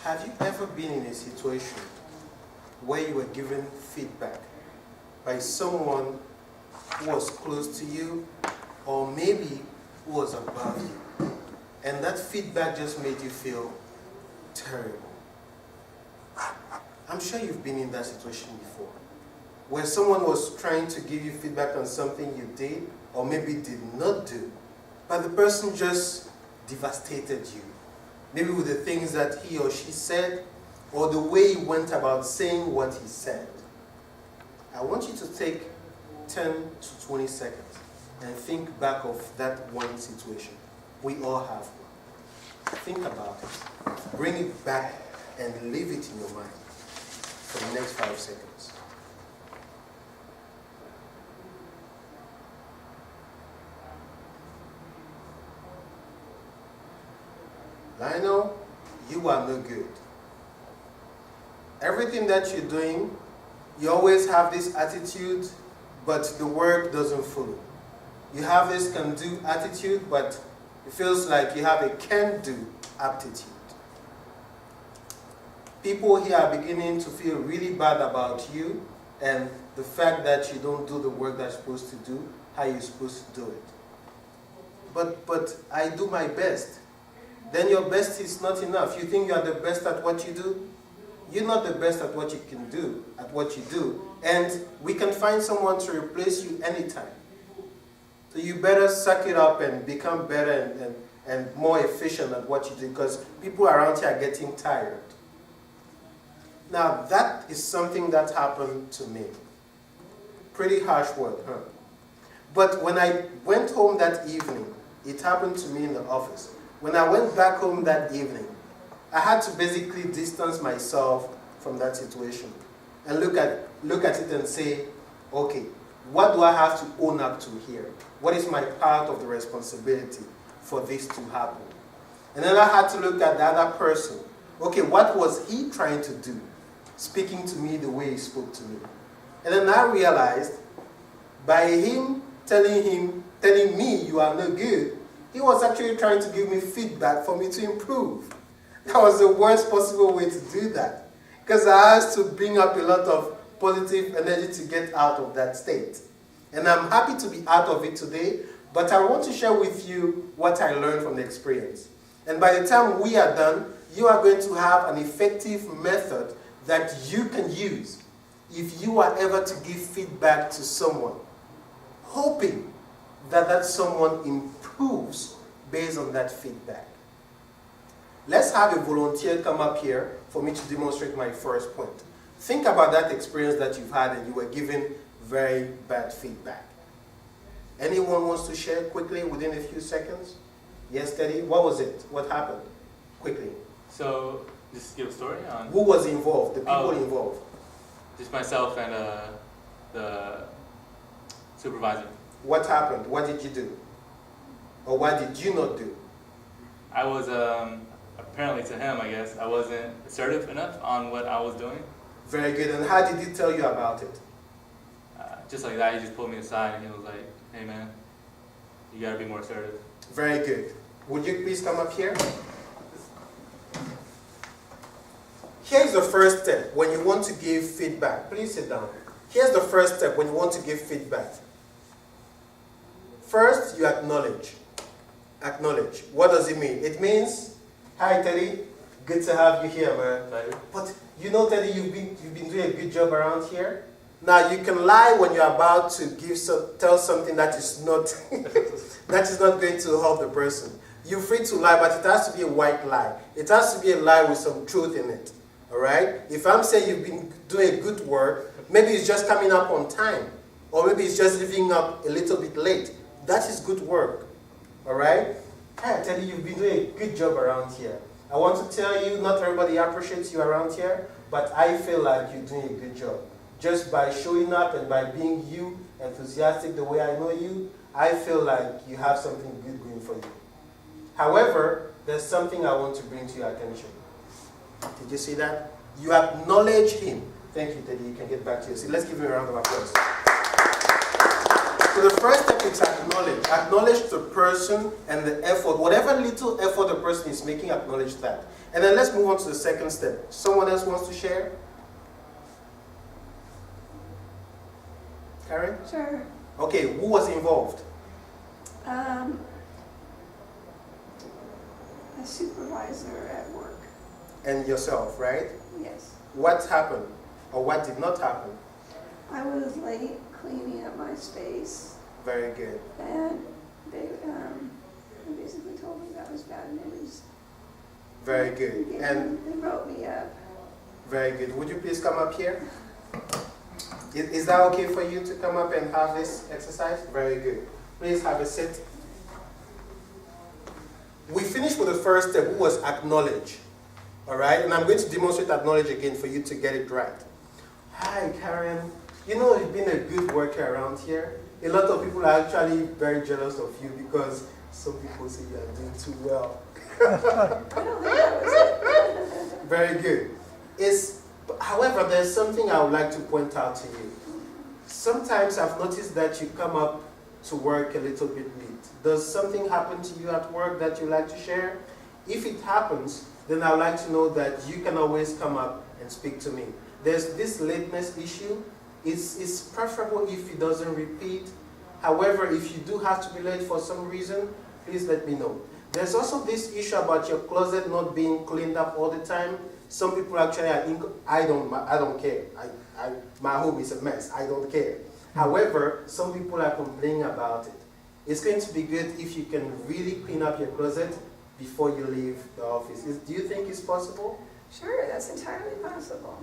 Have you ever been in a situation where you were given feedback by someone who was close to you, or maybe who was above you, and that feedback just made you feel terrible? I'm sure you've been in that situation before, where someone was trying to give you feedback on something you did, or maybe did not do, but the person just devastated you. Maybe with the things that he or she said, or the way he went about saying what he said. I want you to take 10 to 20 seconds and think back of that one situation. We all have one. Think about it. Bring it back and leave it in your mind for the next 5 seconds. Lionnel, you are no good. Everything that you're doing, you always have this attitude, but the work doesn't follow. You have this can-do attitude, but it feels like you have a can-do aptitude. People here are beginning to feel really bad about you and the fact that you don't do the work that you're supposed to do, how you're supposed to do it. But I do my best. Then your best is not enough. You think you are the best at what you do? You're not the best at what you can do, at what you do. And we can find someone to replace you anytime. So you better suck it up and become better and more efficient at what you do, because people around here are getting tired. Now, that is something that happened to me. Pretty harsh word, huh? But when I went home that evening, it happened to me in the office. When I went back home that evening, I had to basically distance myself from that situation and look at it and say, okay, what do I have to own up to here? What is my part of the responsibility for this to happen? And then I had to look at the other person. Okay, what was he trying to do, speaking to me the way he spoke to me? And then I realized, by him telling me you are no good, he was actually trying to give me feedback for me to improve. That was the worst possible way to do that, because I had to bring up a lot of positive energy to get out of that state. And I'm happy to be out of it today, but I want to share with you what I learned from the experience. And by the time we are done, you are going to have an effective method that you can use if you are ever to give feedback to someone, hoping that that someone improves based on that feedback. Let's have a volunteer come up here for me to demonstrate my first point. Think about that experience that you've had and you were given very bad feedback. Anyone wants to share quickly within a few seconds? Yes, Teddy? What was it? What happened? Quickly. So, just give a story on... Who was involved? The people involved? Just myself and the supervisor. What happened? What did you do? Or what did you not do? I was, apparently to him, I guess, I wasn't assertive enough on what I was doing. Very good. And how did he tell you about it? Just like that, he just pulled me aside and he was like, hey man, you gotta be more assertive. Very good. Would you please come up here? Here's the first step when you want to give feedback. Please sit down. Here's the first step when you want to give feedback. First, you acknowledge. Acknowledge. What does it mean? It means, hi Teddy, good to have you here, man. But you know, Teddy, you've been doing a good job around here. Now you can lie when you're about to tell something that is not that is not going to help the person. You're free to lie, but it has to be a white lie. It has to be a lie with some truth in it. All right? If I'm saying you've been doing good work, maybe it's just coming up on time, or maybe it's just leaving up a little bit late. That is good work. All right? Hey, I tell you, you've been doing a good job around here. I want to tell you, not everybody appreciates you around here, but I feel like you're doing a good job. Just by showing up and by being you, enthusiastic the way I know you, I feel like you have something good going for you. However, there's something I want to bring to your attention. Did you see that? You acknowledge him. Thank you, Teddy. You can get back to your seat. Let's give him a round of applause. So the first step is acknowledge. Acknowledge the person and the effort. Whatever little effort the person is making, acknowledge that. And then let's move on to the second step. Someone else wants to share? Karen? Sure. Okay, who was involved? A supervisor at work. And yourself, right? Yes. What happened or what did not happen? I was late cleaning up my space, Very good. and they basically told me that was bad news. Very good. And They wrote me up. very good. Would you please come up here? Is that okay for you to come up and have this exercise? Very good. Please have a seat. We finished with the first step, which was acknowledge. All right? And I'm going to demonstrate acknowledge again for you to get it right. Hi, Karen. You know, you've been a good worker around here. A lot of people are actually very jealous of you because some people say you are doing too well. I don't think that was it. Very good. However, there's something I would like to point out to you. Sometimes I've noticed that you come up to work a little bit late. Does something happen to you at work that you like to share? If it happens, then I would like to know that you can always come up and speak to me. There's this lateness issue. It's preferable if it doesn't repeat. However, if you do have to be late for some reason, please let me know. There's also this issue about your closet not being cleaned up all the time. Some people actually I don't care. My home is a mess. I don't care. However, some people are complaining about it. It's going to be good if you can really clean up your closet before you leave the office. Do you think it's possible? Sure, that's entirely possible.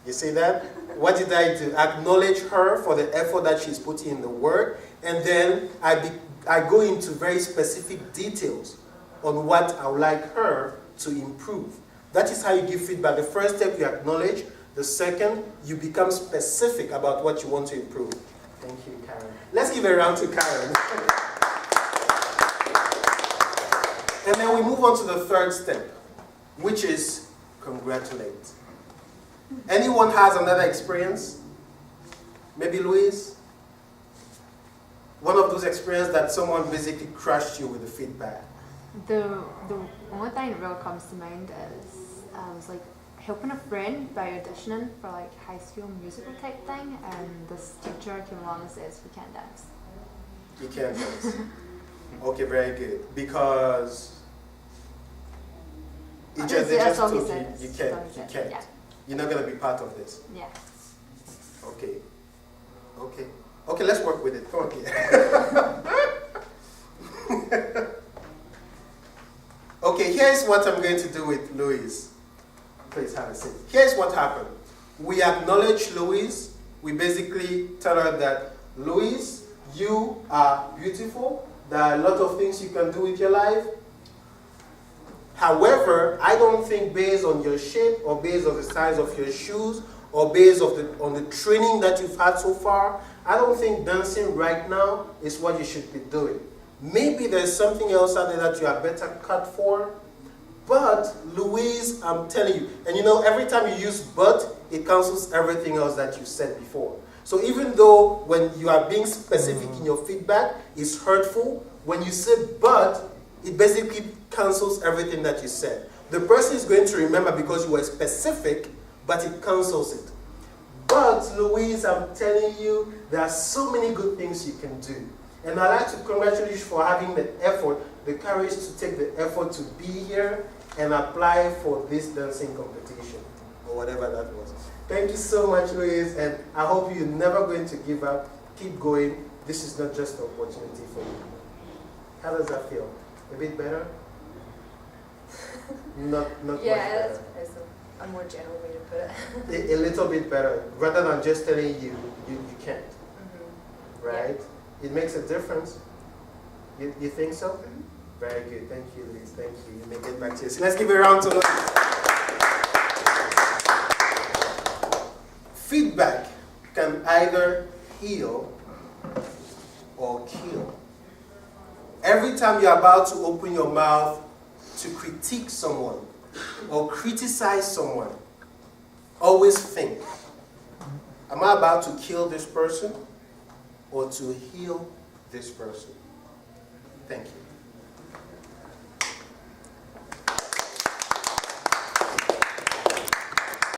You see that? What did I do? Acknowledge her for the effort that she's putting in the work, and then I go into very specific details on what I would like her to improve. That is how you give feedback. The first step, you acknowledge. The second, you become specific about what you want to improve. Thank you, Karen. Let's give a round to Karen. And then we move on to the third step, which is congratulate. Anyone has another experience? Maybe Louise? One of those experiences that someone basically crushed you with the feedback. The only thing that really comes to mind is I was like helping a friend by auditioning for like high school musical type thing, and this teacher came along and says we can't dance. You can't dance. Okay, very good. Because they just all told he you said. you That's can't. all he You said. can't. Yeah. You're not going to be part of this. Yeah. Okay. Okay. Okay, let's work with it. Come on here. Okay, here's what I'm going to do with Louise. Please have a seat. Here's what happened. We acknowledge Louise. We basically tell her that, Louise, you are beautiful. There are a lot of things you can do with your life. However, I don't think based on your shape or based on the size of your shoes or based on the training that you've had so far, I don't think dancing right now is what you should be doing. Maybe there's something else out there that you are better cut for. But, Louise, I'm telling you, and you know, every time you use but, it cancels everything else that you said before. So even though when you are being specific in your feedback, it's hurtful, when you say but, it basically cancels everything that you said. The person is going to remember because you were specific, but it cancels it. But, Louise, I'm telling you, there are so many good things you can do. And I'd like to congratulate you for having the effort, the courage to take the effort to be here and apply for this dancing competition, or whatever that was. Thank you so much, Louise, and I hope you're never going to give up. Keep going. This is not just an opportunity for you. How does that feel? A bit better? Not much better. That's a more general way to put it. A little bit better, rather than just telling you can't. Mm-hmm. Right? Yeah. It makes a difference. You think so? Mm-hmm. Very good. Thank you, Liz. Thank you. You may get back to you. So let's give it a round to Liz. Feedback can either heal or kill. Every time you're about to open your mouth to critique someone or criticize someone, always think, am I about to kill this person or to heal this person. Thank you.